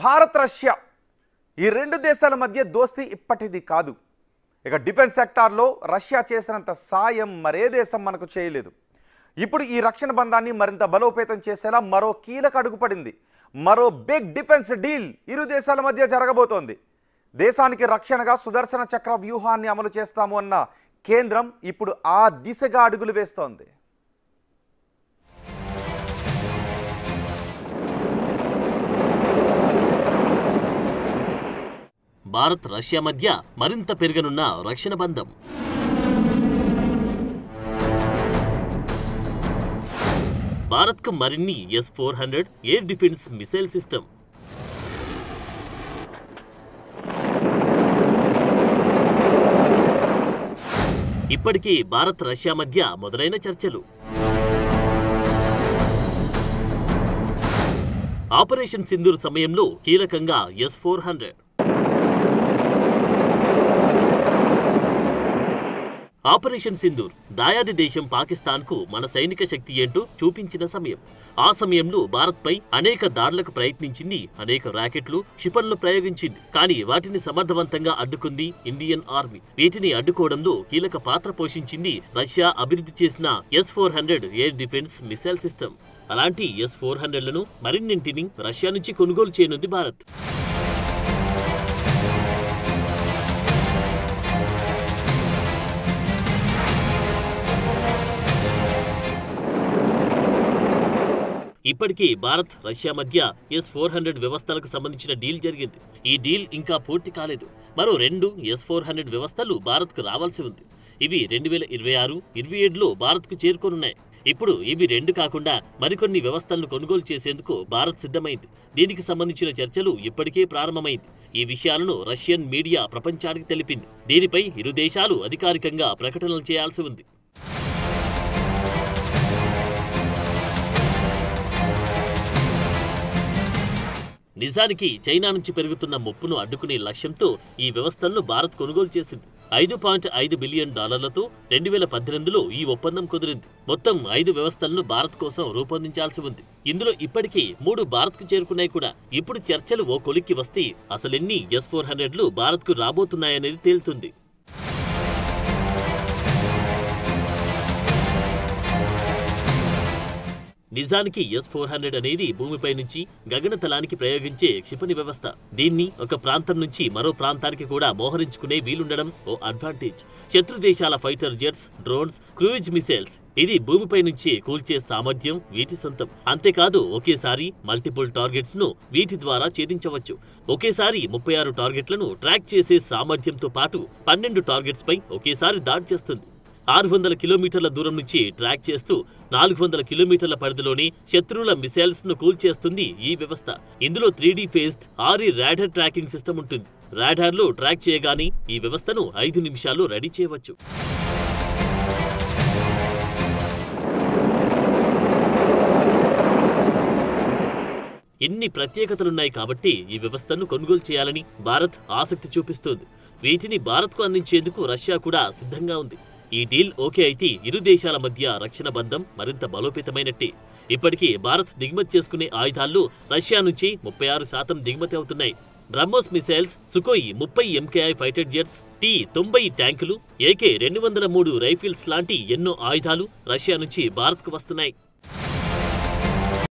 Bharat Russia ఈ రెండు దేశాల మధ్య దోస్తీ ఇప్పటిది కాదు. ఇక డిఫెన్స్ సెక్టార్లో రష్యా చేసినంత సాయం మరే దేశం మనకు చేయలేదు. ఇప్పుడు ఈ రక్షణ బంధాన్ని మరింత బలోపేతం చేసేలా మరో కీలక అడుగు పడింది. మరో బిగ్ డిఫెన్స్ డీల్ ఇరు దేశాల మధ్య జరగబోతోంది. దేశానికి రక్షణగా సుదర్శన చక్ర వ్యూహాన్ని అమలు చేస్తాము అన్న కేంద్రం ఇప్పుడు ఆ దిశగా అడుగులు వేస్తోంది. భారత్ రష్యా మధ్య మరింత పెరగనున్న రక్షణ బంధం. భారత్కు మరిన్ని S-400 air defence missile system. ఇప్పటికే భారత్ రష్యా మధ్య మొదలైన చర్చలు. ఆపరేషన్ సింధూర్ సమయంలో కీలకంగా S-400. ఆపరేషన్ సింధూర్ దాయాది దేశం పాకిస్తాన్కు మన సైనిక శక్తి ఏంటో చూపించిన సమయం. ఆ సమయంలో భారత్పై అనేక దాడులకు ప్రయత్నించింది, అనేక రాకెట్లు, క్షిపణులు ప్రయోగించింది. కానీ వాటిని సమర్థవంతంగా అడ్డుకుంది ఇండియన్ ఆర్మీ. వీటిని అడ్డుకోవడంలో కీలక పాత్ర పోషించింది రష్యా అభివృద్ధి చేసిన S-400 air defence missile system. అలాంటి S-400లను మరిన్నింటిని రష్యా నుంచి కొనుగోలు చేయనుంది భారత్. ఇప్పటికీ భారత్ రష్యా మధ్య S-400 వ్యవస్థలకు సంబంధించిన డీల్ జరిగింది. ఈ డీల్ ఇంకా పూర్తి కాలేదు. మరో 2 S-400 వ్యవస్థలు భారత్కు రావాల్సి ఉంది. ఇవి 2026-27లో భారత్కు చేరుకోనున్నాయి. ఇప్పుడు ఇవి 2 కాకుండా మరికొన్ని వ్యవస్థలను కొనుగోలు చేసేందుకు భారత్ సిద్ధమైంది. దీనికి సంబంధించిన చర్చలు ఇప్పటికే ప్రారంభమైంది. ఈ విషయాలను రష్యన్ మీడియా ప్రపంచానికి తెలిపింది. దీనిపై ఇరు దేశాలు అధికారికంగా ప్రకటనలు చేయాల్సి ఉంది. నిజానికి చైనా నుంచి పెరుగుతున్న ముప్పును అడ్డుకునే లక్ష్యంతో ఈ వ్యవస్థలను భారత్ కొనుగోలు చేసింది. $5.5 బిలియన్ 2018లో ఈ ఒప్పందం కుదిరింది. మొత్తం 5 వ్యవస్థలను భారత్ కోసం రూపొందించాల్సి ఉంది. ఇందులో ఇప్పటికీ 3 భారత్కు చేరుకున్నాయి కూడా. ఇప్పుడు చర్చలు ఓ కొలిక్కి వస్తే అసలెన్ని S-400లు భారత్కు రాబోతున్నాయనేది తేలుతుంది. నిజానికి S-400 అనేది భూమిపై నుంచి గగనతలానికి ప్రయోగించే క్షిపణి వ్యవస్థ. దీన్ని ఒక ప్రాంతం నుంచి మరో ప్రాంతానికి కూడా మోహరించుకునే వీలుండడం ఓ అడ్వాంటేజ్. శత్రు దేశాల fighter jets, drones, cruise missiles ఇది భూమిపై నుంచి కూల్చే సామర్థ్యం వీటి సొంతం. అంతేకాదు ఒకేసారి మల్టిపుల్ టార్గెట్స్ ను వీటి ద్వారా ఛేదించవచ్చు. ఒకేసారి 36 టార్గెట్లను ట్రాక్ చేసే సామర్థ్యంతో పాటు 12 టార్గెట్స్ పై ఒకేసారి దాడి చేస్తుంది. 600 కిలోమీటర్ల దూరం నుంచి ట్రాక్ చేస్తూ 400 కిలోమీటర్ల పరిధిలోని శత్రువుల మిసైల్స్ ను కూల్చేస్తుంది ఈ వ్యవస్థ. ఇందులో 3D phased RE radar tracking system ఉంటుంది. రాడార్ లో ట్రాక్ చేయగానే ఈ వ్యవస్థను 5 నిమిషాల్లో రెడీ చేయవచ్చు. ఇన్ని ప్రత్యేకతలున్నాయి కాబట్టి ఈ వ్యవస్థను కొనుగోలు చేయాలని భారత్ ఆసక్తి చూపిస్తోంది. వీటిని భారత్కు అందించేందుకు రష్యా కూడా సిద్ధంగా ఉంది. ఈ డీల్ ఓకే అయితే ఇరు దేశాల మధ్య రక్షణ బంధం మరింత బలోపేతమైనట్టే. ఇప్పటికీ భారత్ దిగుమతి చేసుకునే ఆయుధాల్లో రష్యా నుంచి 36% దిగుమతి అవుతున్నాయి. BrahMos missiles, Sukhoi 30 MKI fighter jets, T-90 ట్యాంకులు, AK-203 రైఫిల్స్ లాంటి ఎన్నో ఆయుధాలు రష్యా నుంచి భారత్కు వస్తున్నాయి.